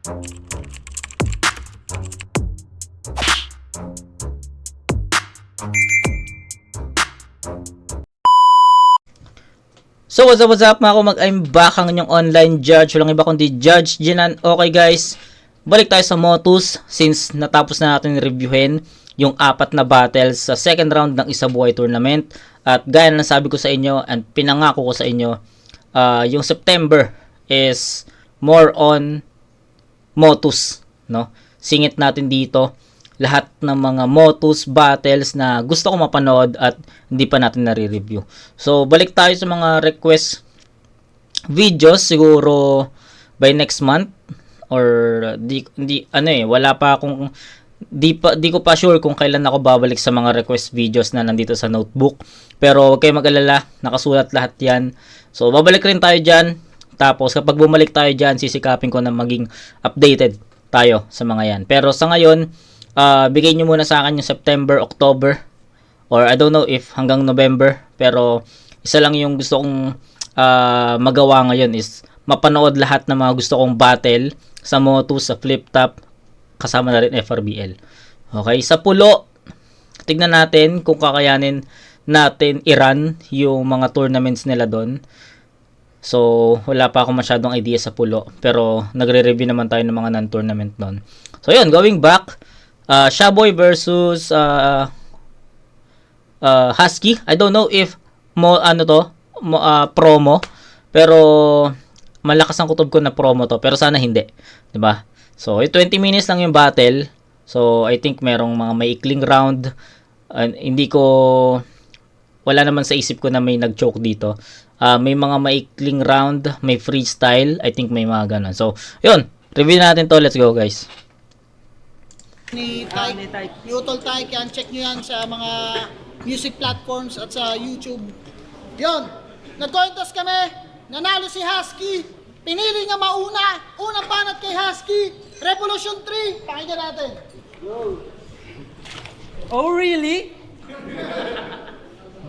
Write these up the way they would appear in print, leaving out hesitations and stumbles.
So what's up mga kumag, I'm back ang inyong online judge. Walang iba kundi Judge Jinan. Okay guys, balik tayo sa Motus since natapos na natin reviewin yung 4 na battles sa second round ng Isa Buhay Tournament. At gaya na sabi ko sa inyo and pinangako ko sa inyo, yung September is more on Motus, no? Singit natin dito lahat ng mga Motus battles na gusto ko mapanood at hindi pa natin nare-review. So, balik tayo sa mga request videos siguro by next month or wala pa akong di ko pa sure kung kailan ako babalik sa mga request videos na nandito sa notebook. Pero huwag kayo mag-alala, nakasulat lahat 'yan. So, babalik rin tayo diyan. Tapos kapag bumalik tayo diyan, sisikapin ko na maging updated tayo sa mga 'yan. Pero sa ngayon, bigay nyo muna sa akin yung September, October, or I don't know if hanggang November. Pero isa lang yung gusto kong magawa ngayon is mapanood lahat ng mga gusto kong battle sa Motus, sa Flip Top, kasama na rin FRBL. Okay, sa Pulo, tignan natin kung kakayanin natin i-run yung mga tournaments nila doon. So, wala pa ako masyadong idea sa Pulo. Pero nagre-review naman tayo ng mga non-tournament doon. So, yun, going back, Shaboy versus Husky. I don't know if promo, pero malakas ang kutob ko na promo to, pero sana hindi, 'di ba? So, 20 minutes lang yung battle. So, I think merong mga maikling round. Wala naman sa isip ko na may nag-choke dito. May mga maikling round, may freestyle. I think may mga ganun. So, yun. Review natin to. Let's go, guys. Ni Utol Tyke, yan, check nyo yan sa mga music platforms at sa YouTube. Yun, nag-coin toss kami, nanalo si Husky, pinili niya mauna, unang banat kay Husky, Revolution 3, pakinggan natin. Oh really?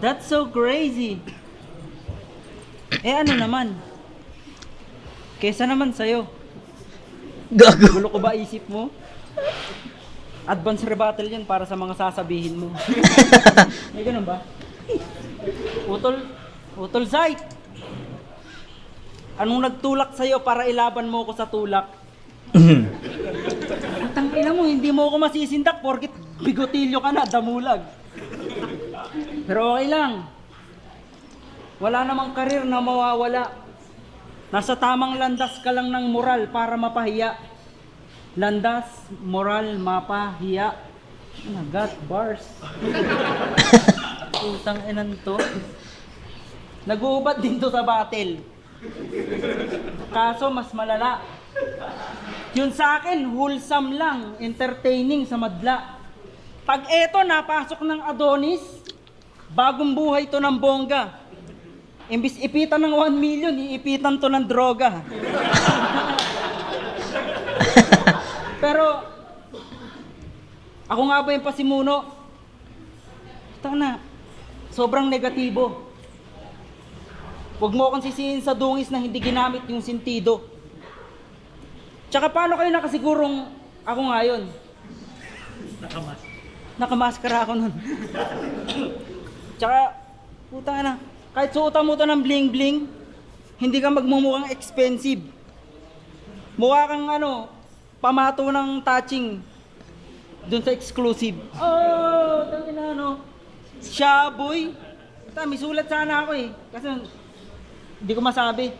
That's so crazy. Ano naman? Kesa naman sa'yo. Gago. Gulo ko ba isip mo? Advance rebuttal yan para sa mga sasabihin mo. May ganun ba? Utol Zayt. Anong nagtulak sa'yo para ilaban mo ko sa tulak? Tangina mo, hindi mo ako masisindak porkit bigotilyo ka na, damulag. Pero okay lang. Wala namang karir na mawawala. Nasa tamang landas ka lang ng moral para mapahiya. Landas, moral, mapa, hiya. Oh my God, bars. Utang inan to. Nag-uubad din to sa battle. Kaso mas malala. Yun sa akin, wholesome lang, entertaining sa madla. Pag eto napasok ng Adonis, bagong buhay to ng bongga. Imbis ipitan ng 1 million, iipitan to ng droga. Pero, ako nga ba yung pasimuno? Tanga, sobrang negatibo. Huwag mo akong sisihin sa dungis na hindi ginamit yung sentido. Tsaka paano kayo nakasigurong ako nga yun? Nakamaskara ako nun. Tsaka, puta na, kahit suotan mo to ng bling bling, hindi ka magmumukhang expensive. Mukha kang pamato ng touching dun sa exclusive. Oh, tangina Shaboy. May sulat sana ako eh. Kasi hindi ko masabi.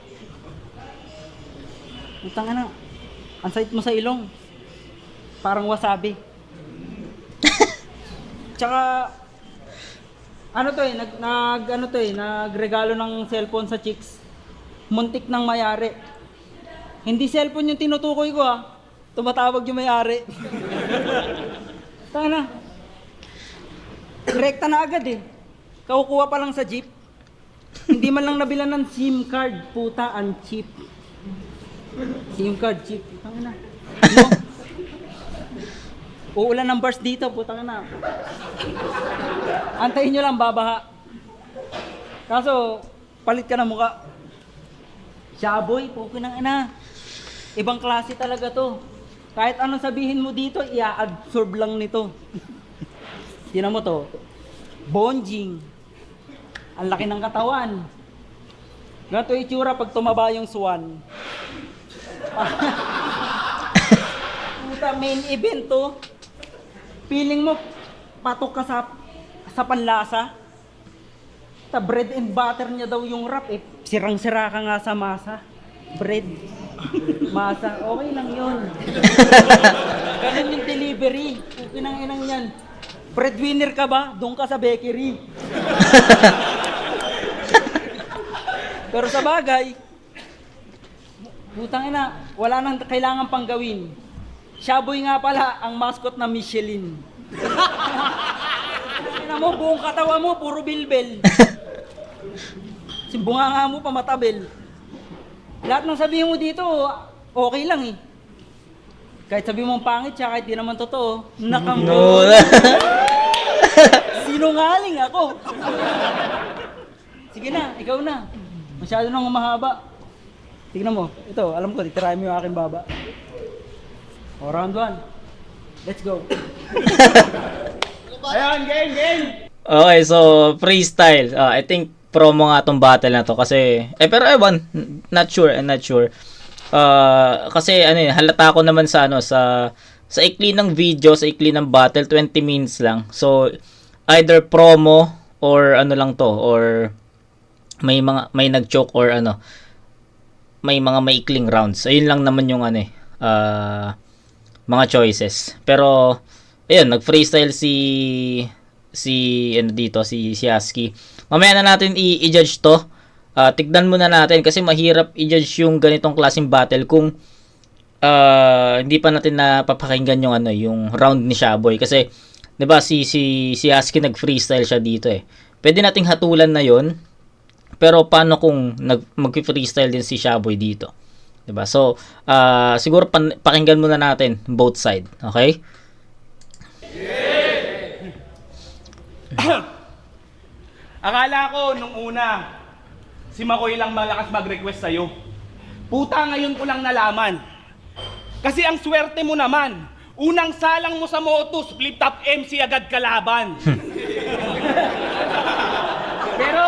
Tangina. Ang sait mo sa ilong. Parang wasabi. Tsaka nagregalo ng cellphone sa chicks. Muntik nang mayari. Hindi cellphone yung tinutukoy ko tumatawag yung may-ari. Tanga na. Rekta na agad eh. Kakukuha pa lang sa jeep. Hindi man lang nabilan ng SIM card. Puta, ang cheap. SIM card, cheap. Tanga na. Uulan ng bars dito, puta na. Antayin nyo lang, babaha. Kaso, palit ka ng mukha. Shaboy, pukin ng ina. Ibang klase talaga to. Kahit anong sabihin mo dito, i-absorb lang nito. Tingnan mo to. Bonjing. Ang laki ng katawan. Ganito yung itsura pag tumaba yung swan. Puta, main event to. Feeling mo, patok ka sa panlasa. Ta bread and butter niya daw yung wrap eh. Sirang-sira ka nga sa masa. Bread. Masa. Okay lang yun. Ganun yung delivery. Pukinang inang yan. Breadwinner ka ba? Doon ka sa bakery. Pero sa bagay, putang ina, wala nang kailangan pang gawin. Shaboy nga pala ang mascot na Michelin. Ina mo, buong katawa mo, puro bilbel. Simbunganga mo pa matabel. Lahat ng sabihin mo dito, okay lang eh. Kahit sabihin mong pangit siya, kahit di naman totoo, No. sinungaling ako. Sige na, ikaw na. Masyado nang humahaba. Tignan mo, ito, alam ko, titirahin mo yung aking baba. O, round 1. Let's go. Ayan, game! Okay, so freestyle. I think promo nga tong battle na to kasi pero ewan, not sure. Kasi ano halata ko naman sa sa ikli ng video, sa ikli ng battle 20 minutes lang. So either promo or ano lang to or may nag-choke or may mga maikling rounds. Ayun lang naman yung mga choices. Pero ayun, nag-freestyle si Husky. Mamaya na natin i-judge to. Tignan muna natin kasi mahirap i-judge yung ganitong klaseng battle kung hindi pa natin napapakinggan yung round ni Shaboy kasi 'di ba si Husky nag-freestyle siya dito eh. Pwede nating hatulan na 'yon. Pero paano kung mag-freestyle din si Shaboy dito? 'Di ba? So, siguro pakinggan muna natin both side, okay? Akala ko nung una, si Makoy lang malakas mag-request sa'yo. Puta, ngayon ko lang nalaman. Kasi ang swerte mo naman, unang salang mo sa Motus, flip top MC agad kalaban. Pero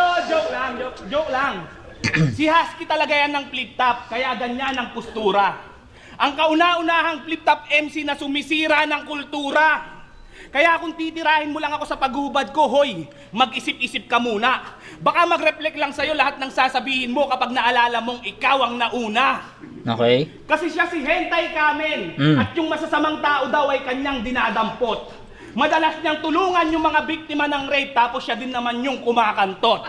joke lang. Si Husky talaga yan ng flip top, kaya ganyan ang postura. Ang kauna-unahang flip top MC na sumisira ng kultura. Kaya kung titirahin mo lang ako sa paghubad ko, hoy, mag-isip-isip ka muna. Baka mag-reflect lang sa'yo lahat ng sasabihin mo kapag naalala mong ikaw ang nauna. Okay? Kasi siya si Hentai Kamen, at yung masasamang tao daw ay kanyang dinadampot. Madalas niyang tulungan yung mga biktima ng rape, tapos siya din naman yung kumakantot.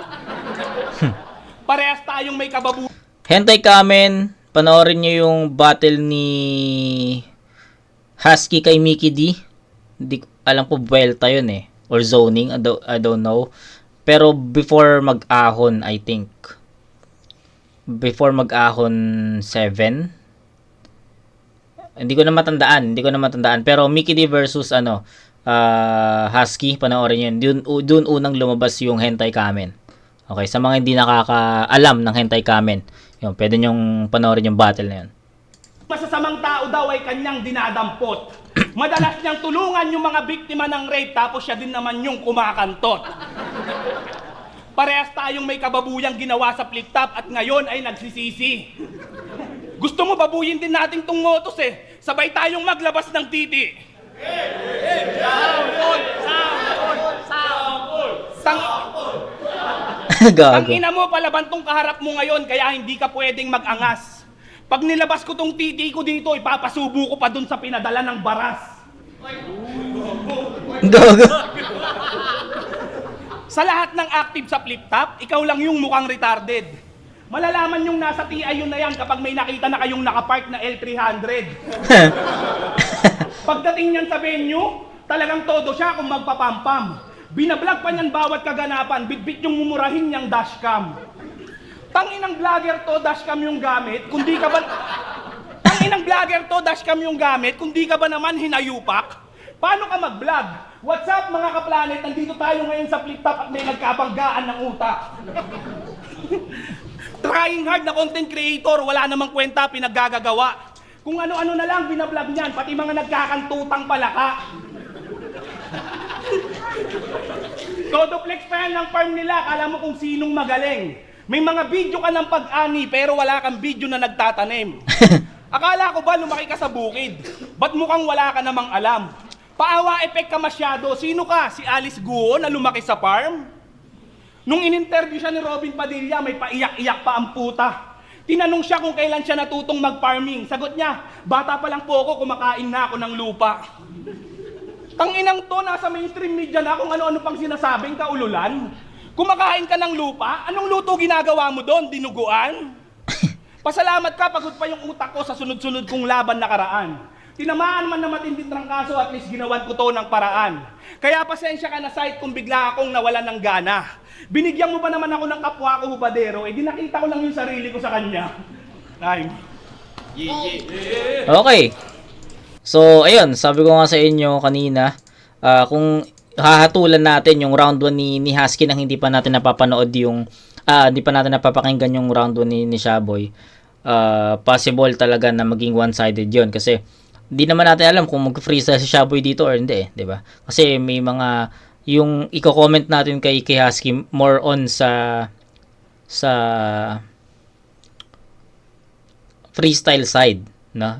Parehas tayong may kababuyan. Hentai Kamen, panoorin niyo yung battle ni Husky kay Mickey D. Hindi alam ko Vuelta yun eh. Or zoning, I don't know. Pero before mag-ahon, I think. Before mag-ahon 7. Hindi ko na matandaan. Pero Mickey D versus Husky, panoorin yun. Doon unang lumabas yung Hentai Kamen. Okay, sa mga hindi nakakaalam ng Hentai Kamen, yun, pwede nyong panoorin yung battle na yun. Masasamang tao daw ay kanyang dinadampot. Madalas niyang tulungan yung mga biktima ng rape, tapos siya din naman yung kumakantot. Parehas tayong may kababuyang ginawa sa flip top at ngayon ay nagsisisi. Gusto mo babuyin din natin tong Motus eh. Sabay tayong maglabas ng titi. Gago. Ina mo, palabantong kaharap mo ngayon, kaya hindi ka pwedeng mag-angas. Pag nilabas ko tong titi ko dito, ipapasubo ko pa dun sa pinadala ng baras. Gago. Sa lahat ng active sa flip top, ikaw lang yung mukhang retarded. Malalaman yung nasa TI yun na yan kapag may nakita na kayong nakapark na L300. Pagdating niyan sa venue, talagang todo siya kung magpapampam. Binablog pa niyan bawat kaganapan, bitbit yung mumurahin niyang dashcam. Tanginang vlogger to, dashcam yung gamit, kundi ka ba... Tanginang vlogger to, dashcam yung gamit, kundi ka ba naman hinayupak? Paano ka mag-vlog? What's up mga kaplanet? Nandito tayo ngayon sa flip top at may nagkabanggaan ng utak. Trying hard na content creator, wala namang kwenta pinaggagawa. Kung ano-ano na lang binablog niyan, pati mga nagkakantutang palaka. Todoplex pa yan ng farm nila, kala mo kung sinong magaling. May mga video ka ng pag-ani pero wala kang video na nagtatanim. Akala ko ba lumaki ka sa bukid? Ba't mukhang wala ka namang alam? Paawa effect ka masyado. Sino ka? Si Alice Guo na lumaki sa farm? Nung in-interview siya ni Robin Padilla, may paiyak-iyak pa ang puta. Tinanong siya kung kailan siya natutong mag-farming. Sagot niya, bata pa lang po ako, kumakain na ako ng lupa. Tanginang to, nasa mainstream media na kung ano-ano pang sinasabing kaululan. Kumakain ka ng lupa, anong luto ginagawa mo doon? Dinuguan? Pasalamat ka, pagod pa yung utak ko sa sunod-sunod kong laban nakaraan. Tinamaan man na matinding trangkaso, at least ginawan ko to ng paraan. Kaya pasensya ka na site kung bigla akong nawalan ng gana. Binigyan mo ba naman ako ng kapwa ko hubadero, eh di nakita ko lang yung sarili ko sa kanya. Time. Okay. So, ayun, sabi ko nga sa inyo kanina, kung hahatulan natin yung round 1 ni Husky nang hindi pa natin napapanood yung, hindi pa natin napapakinggan yung round 1 ni Shaboy, possible talaga na maging one-sided yon kasi hindi naman natin alam kung mag-freestyle si Shaboy dito or hindi, di ba? Kasi may mga, yung i-comment natin kay Husky more on sa freestyle side, na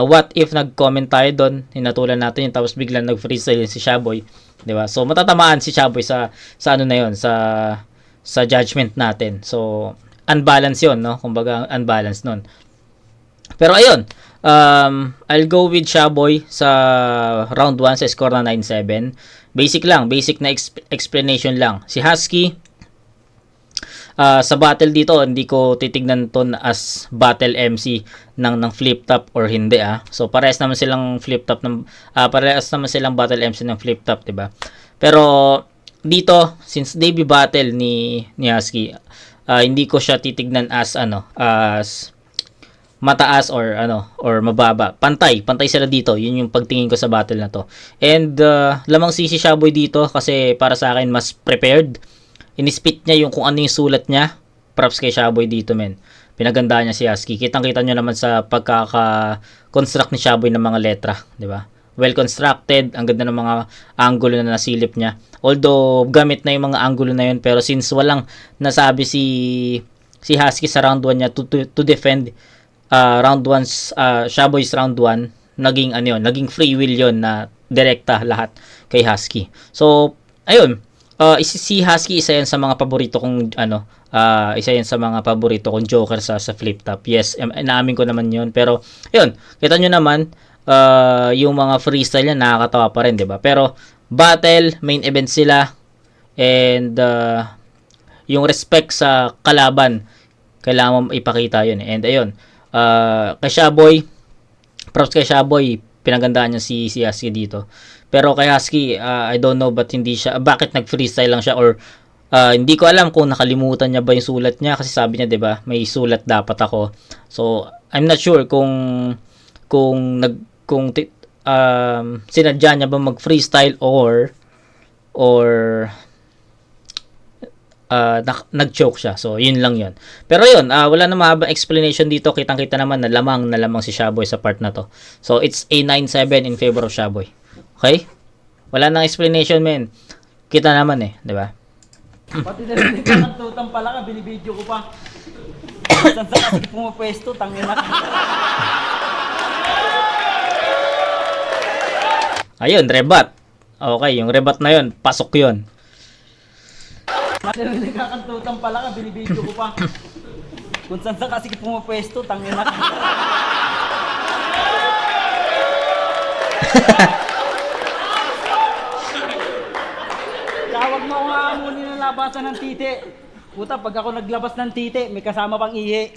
what if nag-comment tayo doon, hinatulan natin yun, tapos biglang nag-freestyle si Shaboy, di ba? So matatamaan si Shaboy sa ano na yun, sa judgment natin. So unbalance yun, no? Kumbaga unbalance nun. Pero ayun, I'll go with Shaboy sa round 1 sa score na 9-7. Basic lang, basic na explanation lang. Si Husky, sa battle dito, hindi ko titignan to as battle MC ng flip top or hindi, So parehas naman silang flip top parehas naman silang battle MC ng flip top, 'di ba? Pero dito, since debut battle ni Husky, hindi ko siya titignan as as mataas or mababa. Pantay sila dito. Yun yung pagtingin ko sa battle na to. And lamang si Shaboy dito kasi para sa akin mas prepared. Inispit niya yung kung ano yung sulat niya. Props kay Shaboy dito, men. Pinagandaan niya si Husky. Kitang-kita niyo naman sa pagkaka-construct ni Shaboy ng mga letra, 'di ba? Well constructed, ang ganda ng mga angulo na nasilip niya. Although gamit na yung mga angulo na yun, pero since walang nasabi si Husky sa round 1 niya to defend round 1's Shaboy's round 1, naging free will yon na direkta lahat kay Husky. So ayun, si Husky isa yan sa mga paborito kong isa yan sa mga paborito kong joker sa flip top. Yes, inaamin ko naman yon, pero ayun, kita nyo naman yung mga freestyle niya nakakatawa pa rin, 'di ba? Pero battle, main event sila, and yung respect sa kalaban kailangan mo ipakita yun. And ayun, kay Shaboy, props kay Shaboy, pinagandaan niya si Husky dito. Pero kay Husky, I don't know bakit nag-freestyle lang siya, or hindi ko alam kung nakalimutan niya ba yung sulat niya, kasi sabi niya, 'di ba, may sulat dapat ako. So, I'm not sure kung sinadya niya ba mag-freestyle or nag-choke siya. So, yun lang yun. Pero yun, wala na mahabang explanation dito. Kitang-kita naman na lamang si Shaboy sa part na to. So, it's a 9-7 in favor of Shaboy. Okay? Wala nang explanation, men. Kita naman di ba? Pati na rin nagkakantutang pala ka, binibidyo ko pa. Saan sa kasi pumapwesto, tangin na. Ayun, rebat. Okay, yung rebat na yun, pasok yun. Pati na rin nagkakantutang pala ka, binibidyo ko pa. Kung saan sa kasi pumapwesto, tangin na. Tawag mo nga muli ng labasan ng titi. Puta, pag ako naglabas ng titi, may kasama pang ihi.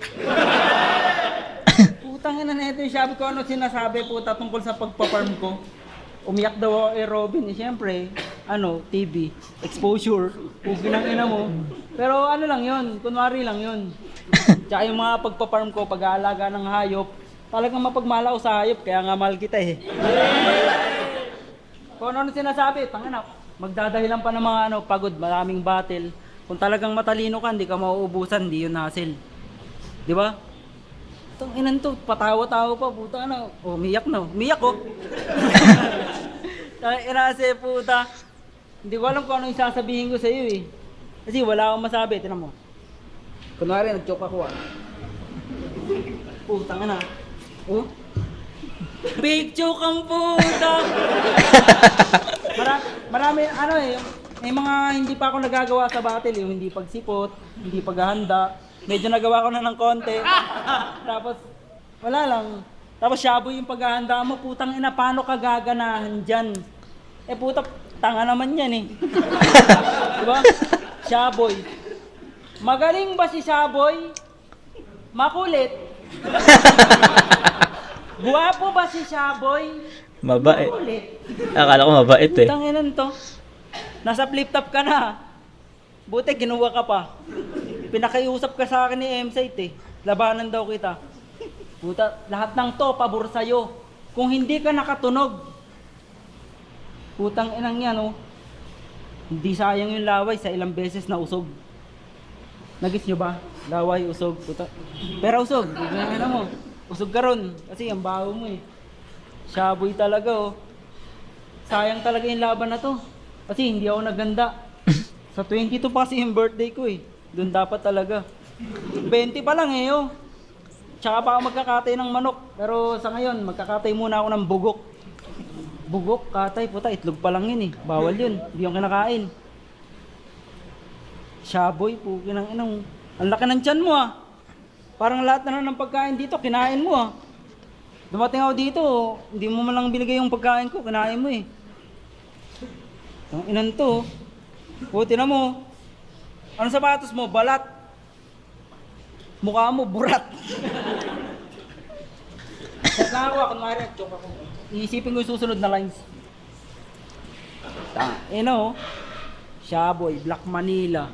Putang ina na ito yung sabi ko ano sinasabi puta tungkol sa pagpa-farm ko. Umiyak daw Robin, siyempre, TV, exposure, pugi ng ina mo. Pero ano lang yun, kunwari lang yun. Tsaka yung mga pagpa-farm ko, pag-aalaga ng hayop, talagang mapagmahal ako sa hayop, kaya nga mahal kita Kung ano sinasabi, tangina, magdadahilan pa ng mga pagod, maraming battle. Kung talagang matalino ka, hindi ka mauubusan, hindi yun hassle. Di ba? Itong inan to, patawa-tawa pa, puta na. Oh, umiyak na. Umiyak oh. Inase puta. Hindi ko alam kung ano yung sasabihin ko sa iyo eh. Kasi wala akong masabi, tinan mo. Kunwari, nag-joke ako ah. Putang ina. Oh? Big joke ang puta! Marami, ano eh, may mga hindi pa ako nagagawa sa battle, yung hindi pagsipot, hindi paghahanda. Medyo nagawa ko na ng konti. Tapos, wala lang. Tapos shaboy yung paghahanda mo, putang ina, paano ka gaganahan dyan? Eh puta, tanga naman yan eh. Diba? Shaboy. Magaling ba si Shaboy? Makulit. Guwapo ba si Shaboy? Mabait. Makulit. Akala ko mabait eh. Putang inan to. Nasa flip top ka na. Buti kinuha ka pa. Pinakiusap ka sa akin ni M-Site eh. Labanan daw kita. Puta, lahat ng to pabor sa'yo. Kung hindi ka nakatunog. Putang inang yan oh. Hindi sayang yung laway sa ilang beses na usog. Nagis nyo ba? Laway, usog, puta. Pero usog, ano mo. Usog ka ron. Kasi ang baho mo eh. Shaboy talaga oh. Sayang talaga yung laban na to. Kasi hindi ako naganda. Sa 22 pa kasi yung birthday ko eh. Doon dapat talaga. 20 pa lang eh oh. Tsaka pa ako magkakatay ng manok. Pero sa ngayon, magkakatay muna ako ng bugok. Bugok, katay, puta, itlog pa lang yun eh. Bawal yun, hindi yung kinakain. Shaboy, pukin ng inang. Ang laki ng tiyan mo ah. Parang lahat na ng pagkain dito, kinain mo ah. Dumating ako dito, hindi mo man lang binigay yung pagkain ko, kinain mo eh. Ang inan to. Puti na mo. Ano sapatos mo? Balat. Mukha mo, burat. Nakakuha, kunwari, joke ako. Iisipin ko yung susunod na lines. Oh. Shaboy, Black Manila,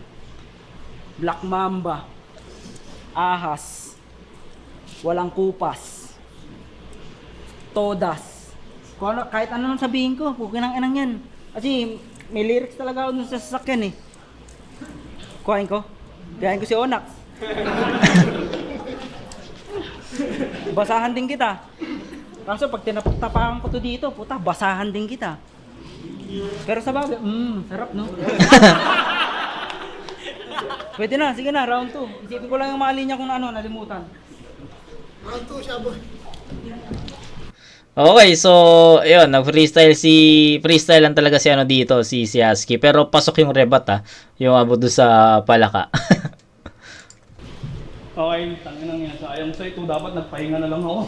Black Mamba, Ahas, Walang Kupas, Todas. Kung ano, kahit ano nang sabihin ko, pukin ang inang yan. Kasi may lyrics talaga ako dun sa sasakyan eh. Kuhain ko. Kuhain ko si Onax. Basahan din kita. Kaso pag tinatapakan ko to dito, puta, basahan din kita. Pero sa bagay, sarap no? Pwede na, sige na, round 2. Isipin ko lang yung mga linya kung ano, nalimutan. Round 2, Shaboy. Okay, so, ayun, freestyle lang talaga si ano dito, si Husky. Pero pasok yung rebat yung abot doon sa palaka. Okay, tanginang yan. Sayang sa ito, dapat nagpahinga na lang ako.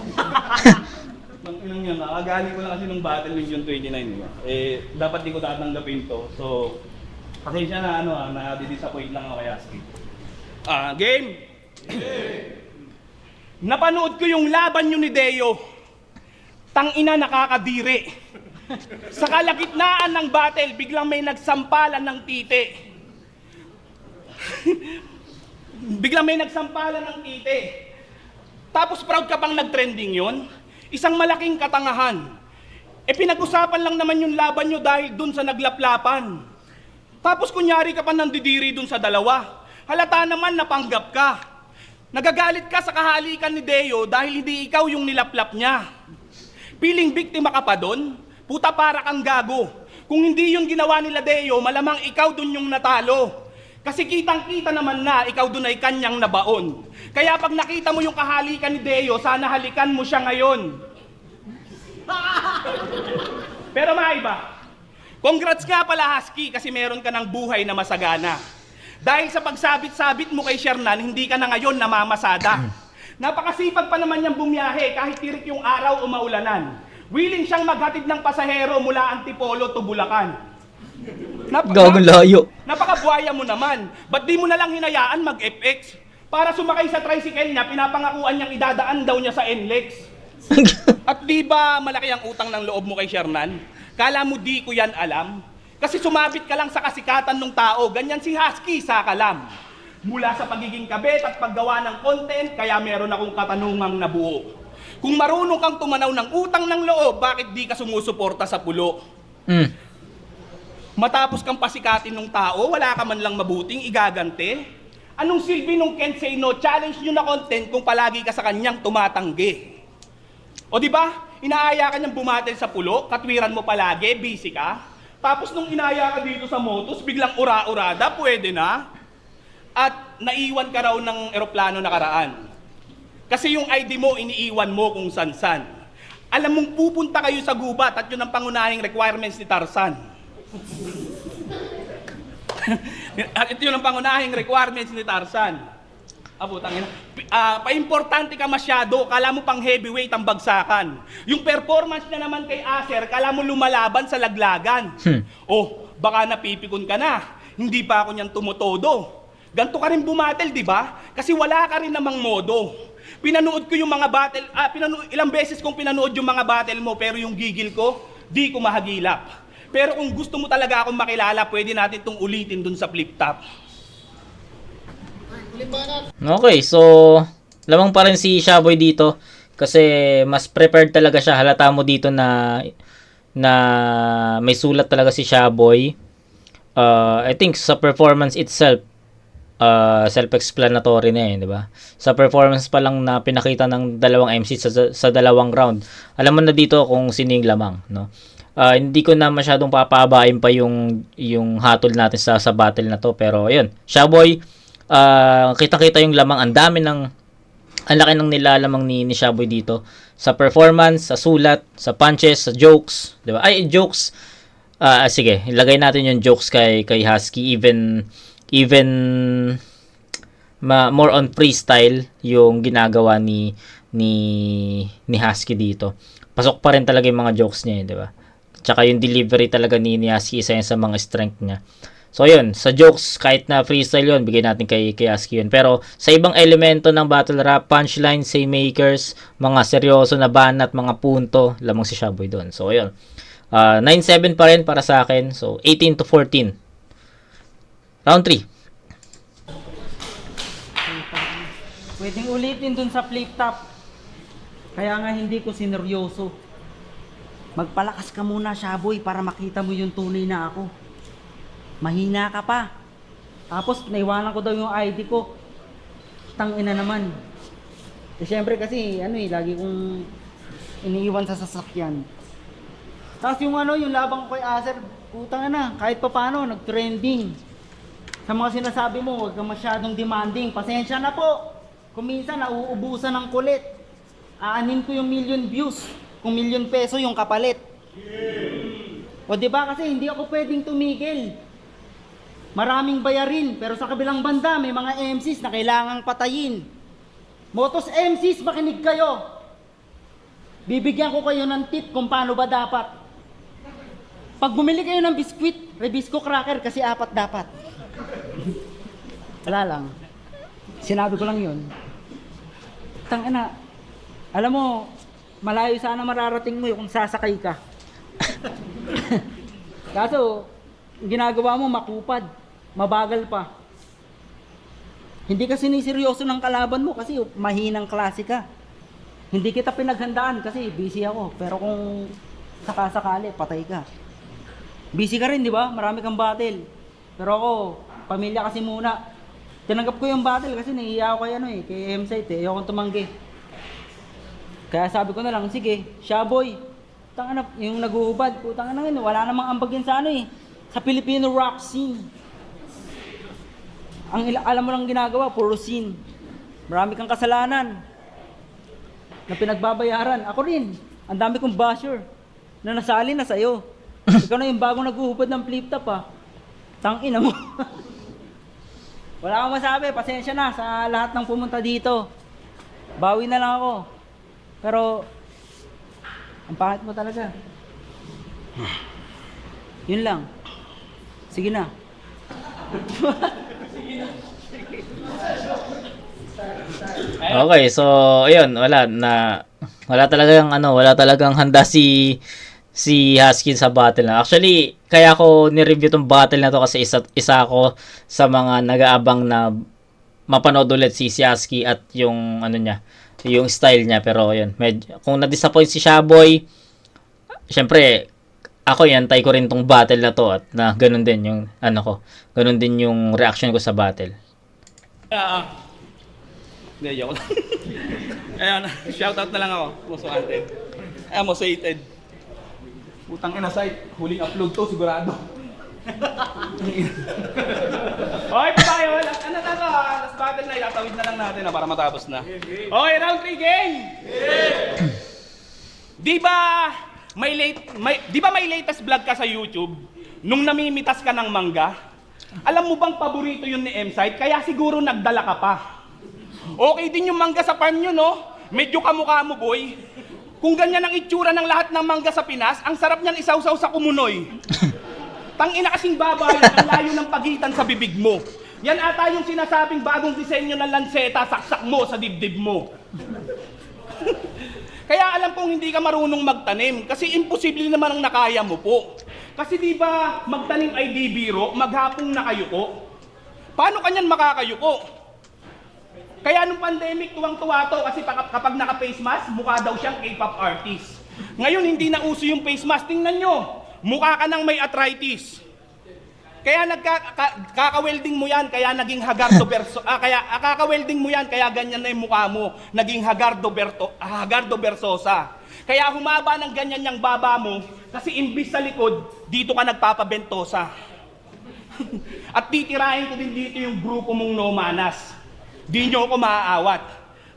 Tanginang yan, nakagaling ko lang kasi nung battle ng June 29, di ba? Eh, dapat di ko tatanggapin to. So, pasensya na na-disappoint lang ako kay Husky. Game! Napanood ko yung laban nyo ni Deo. Tangina, nakakadiri. Sa kalagitnaan ng battle, biglang may nagsampalan ng titi. Biglang may nagsampalan ng titi. Tapos proud ka bang nag-trending yon? Isang malaking katangahan. E pinag-usapan lang naman yung laban nyo dahil dun sa naglaplapan. Tapos kunyari ka pa nandidiri dun sa dalawa. Halata naman napanggap ka. Nagagalit ka sa kahalikan ni Deo dahil hindi ikaw yung nilaplap niya. Piling biktima ka pa dun? Puta, para kang gago. Kung hindi yung ginawa nila Deo, malamang ikaw dun yung natalo. Kasi kitang-kita naman na ikaw dun ay kanyang nabaon. Kaya pag nakita mo yung kahalikan ni Deo, sana halikan mo siya ngayon. Pero maiba. Congrats nga pala, Husky, kasi meron ka ng buhay na masagana. Dahil sa pagsabit-sabit mo kay Shernan, hindi ka na ngayon namamasada. Napakasipag pa naman niyang bumiyahe kahit tirik yung araw o maulanan. Willing siyang maghatid ng pasahero mula Antipolo to Bulacan. Gagong layo. Napakabuhaya mo naman. Ba't di mo na lang hinayaan mag-FX? Para sumakay sa tricycle niya, pinapangakuan niyang idadaan daw niya sa NLEX. At di ba malaki ang utang ng loob mo kay Shernan? Kala mo di ko yan alam? Kasi sumabit ka lang sa kasikatan ng tao, ganyan si Husky sa kalam. Mula sa pagiging kabet at paggawa ng content, kaya meron akong katanungang nabuo. Kung marunong kang tumanaw ng utang ng loob, bakit di ka sumusuporta sa pulo? Matapos kang pasikatin ng tao, wala ka man lang mabuting igagante? Anong silbi nung can't say no? Challenge nyo na content kung palagi ka sa kanyang tumatanggi. O di ba? Inaaya ka niyang bumatel sa pulo, katwiran mo palagi, busy ka. Tapos nung inaaya ka dito sa Motus, biglang ura-urada, pwede na. At naiwan ka raw ng eroplano nakaraan. Kasi yung ID mo, iniiwan mo kung san-san. Alam mong pupunta kayo sa gubat at yun ang pangunahing requirements ni Tarzan. At ito yun ang pangunahing requirements ni Tarzan. Tangina. Pa-importante ka masyado, kala mo pang heavyweight ang bagsakan. Yung performance na naman kay Acer, kala mo lumalaban sa laglagan. Baka napipikon ka na. Hindi pa ako niyan tumutodo. Ganto ka rin bumatel, di ba? Kasi wala ka rin namang modo. Pinanood ko yung mga battle, ilang beses kong pinanood yung mga battle mo, pero yung gigil ko, di ko mahagilap. Pero kung gusto mo talaga akong makilala, pwede natin itong ulitin dun sa flip top. Okay, so lamang pa rin si Shaboy dito kasi mas prepared talaga siya. Halata mo dito na may sulat talaga si Shaboy. I think sa performance itself, self-explanatory na di ba? Sa performance pa lang na pinakita ng dalawang MC sa dalawang round, alam mo na dito kung sino yung lamang, no? Hindi ko na masyadong papabain pa yung hatol natin sa battle na to, pero ayun, Shaboy, kita-kita yung lamang, ang laki ng nilalamang ni Shaboy dito sa performance, sa sulat, sa punches, sa jokes, di ba? Ay, jokes, sige, ilagay natin yung jokes kay Husky, even more on freestyle yung ginagawa ni Husky dito. Pasok pa rin talaga yung mga jokes niya, di ba? Tsaka yung delivery talaga ni Husky, isa yun sa mga strength niya. So yun, sa jokes, kahit na freestyle yun, bigay natin kay Husky yun. Pero sa ibang elemento ng battle rap, punchline, say makers, mga seryoso na banat, mga punto, lamang si Shaboy doon. So yun, 9-7 pa rin para sa akin. So 18-14. Round 3. Pwedeng ulitin dun sa flip top. Kaya nga hindi ko sineryoso. Magpalakas ka muna, Shaboy, para makita mo yung tunay na ako. Mahina ka pa. Tapos naiwanan ko daw yung ID ko. Tangina naman. Syempre kasi lagi kong iniiwan sa sasakyan. Tapos yung yung labang ko kay Acer, putang na, kahit pa paano nag-trending. Sa mga sinasabi mo, huwag kang masyadong demanding. Pasensya na po. Kung minsan nauubusan ng kulit. Aanin ko yung million views. Kung million peso yung kapalit. O diba kasi hindi ako pwedeng tumigil. Maraming bayarin, pero sa kabilang banda may mga MCs na kailangang patayin. Motos MCs, makinig kayo. Bibigyan ko kayo ng tip kung paano ba dapat. Pag bumili kayo ng biskwit, Rebisco cracker kasi 4 dapat. Wala lang. Sinabi ko lang yun. Tangina, alam mo, malayo sana mararating mo kung sasakay ka. Kaso, ginagawa mo makupad, mabagal pa. Hindi ka siniseryoso ng kalaban mo kasi mahinang klase ka. Hindi kita pinaghandaan kasi busy ako. Pero kung sakasakali, patay ka. Busy ka rin, di ba? Marami kang battle. Pero ako, pamilya kasi muna. Tinanggap ko yung battle kasi nahihiya ako kay M-Site eh. Ayokong tumanggi. Kaya sabi ko na lang, sige, Shaboy, tangina, yung naguhubad, putang na wala namang ambag yan sa sa Filipino rock scene. Alam mo lang ginagawa, puro scene. Marami kang kasalanan na pinagbabayaran. Ako rin, ang dami kong basher na nasali na sa'yo. Ikaw na yung bagong naguhubad ng flip top Tangina mo. Wala akong masabi, pasensya na sa lahat ng pumunta dito. Bawi na lang ako. Pero, ang pangit mo talaga. Yun lang. Sige na. Okay, so ayun, wala talagang handa si Husky sa battle na. Actually, kaya ako ni-review tong battle na to kasi isa ako sa mga nag-aabang na mapanood ulit si Husky at yung yung style niya. Pero ayun, kung na-disappoint si Shaboy, syempre ako antay ko rin tong battle na to at na ganun din yung ganun din yung reaction ko sa battle. Hindi, joke lang. Ayan, shoutout na lang ako. Most wanted. Ayan, most hated. Putang ina site. Huling upload to, sigurado. Okay, pa tayo. Last battle na. Itatawid na lang natin para matapos na. Okay, round 3 game! Di ba may latest vlog ka sa YouTube nung namimitas ka ng mangga? Alam mo bang paborito yun ni M-Site? Kaya siguro nagdala ka pa. Okay din yung mangga sa farm nyo, no? Medyo kamukha mo, boy. Kung ganyan ang itsura ng lahat ng mangga sa Pinas, ang sarap niyan isawsaw sa kumunoy. Tangina kasing babae, ang layo ng pagitan sa bibig mo. Yan ata yung sinasabing bagong disenyo ng lanseta, saksak mo sa dibdib mo. Kaya alam kong hindi ka marunong magtanim, kasi imposible naman ang nakaya mo po. Kasi di ba magtanim ay di biro, maghapong nakayuko? Paano kanyan makakayuko? Kaya nung pandemic, tuwang-tuwa to kasi kapag naka-face mask, mukha daw siyang K-pop artist. Ngayon, hindi na uso yung face mask. Tingnan nyo, mukha ka nang may arthritis. Kaya kaka-welding mo yan, kaya naging Hagardo kaka-welding mo yan, kaya ganyan na yung mukha mo, naging Hagardo Versosa. Kaya humaba ng ganyan yung baba mo, kasi imbis sa likod, dito ka nagpapabentosa. At titirahin ko din dito yung grupo mong no manas. Di nyo ako maaawat.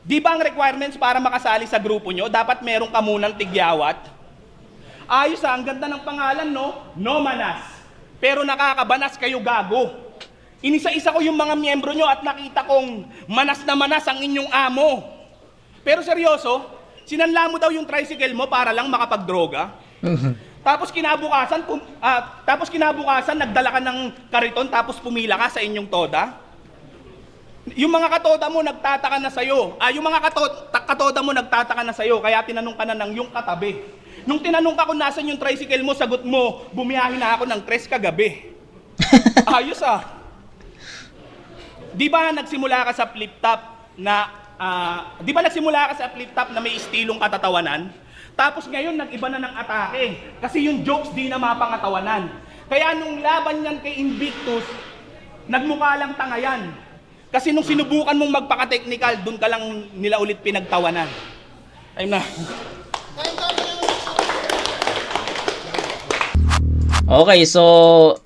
Di ba ang requirements para makasali sa grupo nyo, dapat meron ka munang tigyawat? Ayos ang ganda ng pangalan, no? No manas. Pero nakakabanas kayo gago. Inisa-isa ko yung mga miyembro nyo at nakita kong manas na manas ang inyong amo. Pero seryoso, sinanla mo daw yung tricycle mo para lang makapagdroga? Tapos kinabukasan, nagdala ka ng kariton tapos pumila ka sa inyong toda? Yung mga katoda mo nagtataka na sa'yo. Yung mga katoda mo nagtataka na sa'yo, kaya tinanong ka na ng yung katabi. Nung tinanong ka kung nasan yung tricycle mo, sagot mo, bumiyahin na ako ng 3 kagabi. Ayos ah. Di ba nagsimula ka sa flip-top na may estilong katatawanan? Tapos ngayon nag-iba na ng atake. Kasi yung jokes di na mapangatawanan. Kaya nung laban yan kay Invictus, nagmukha lang tanga yan. Kasi nung sinubukan mong magpaka-technical, dun ka lang nila ulit pinagtawanan. Ayun na. Okay, so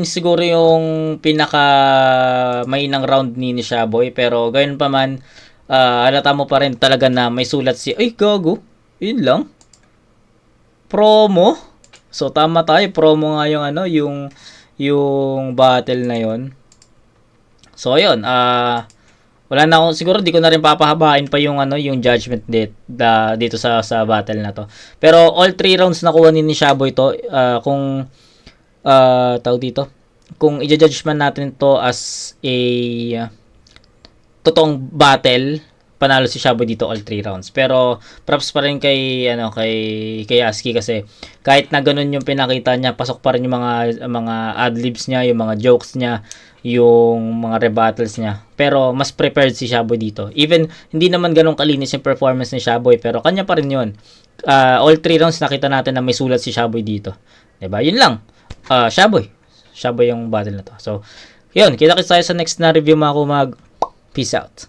siguro yung pinaka mainang round ni Shaboy, pero gayon pa man, halata mo pa rin talaga na may sulat ay gago, yun lang. Promo. So tama tayo, promo nga yung yung battle na yon. So ayun, wala na ako, siguro di ko na rin papahabain pa yung yung judgment dito sa battle na to. Pero all 3 rounds nakuha ni Shaboy to. Kung tawag dito, kung i-judge man natin to as a totoong battle, panalo si Shaboy dito all 3 rounds. Pero props pa rin kay kay Aski, kasi kahit na ganun yung pinakita niya, pasok pa rin yung mga adlibs niya, yung mga jokes niya, yung mga rebuttals niya. Pero mas prepared si Shaboy dito. Even hindi naman ganun kalinis yung performance ni Shaboy, pero kanya pa rin yun. All 3 rounds nakita natin na may sulat si Shaboy dito. Diba? Yun lang. Shaboy yung battle na to. So, yun. Kita-kits tayo sa next na review, mga kumag. Peace out.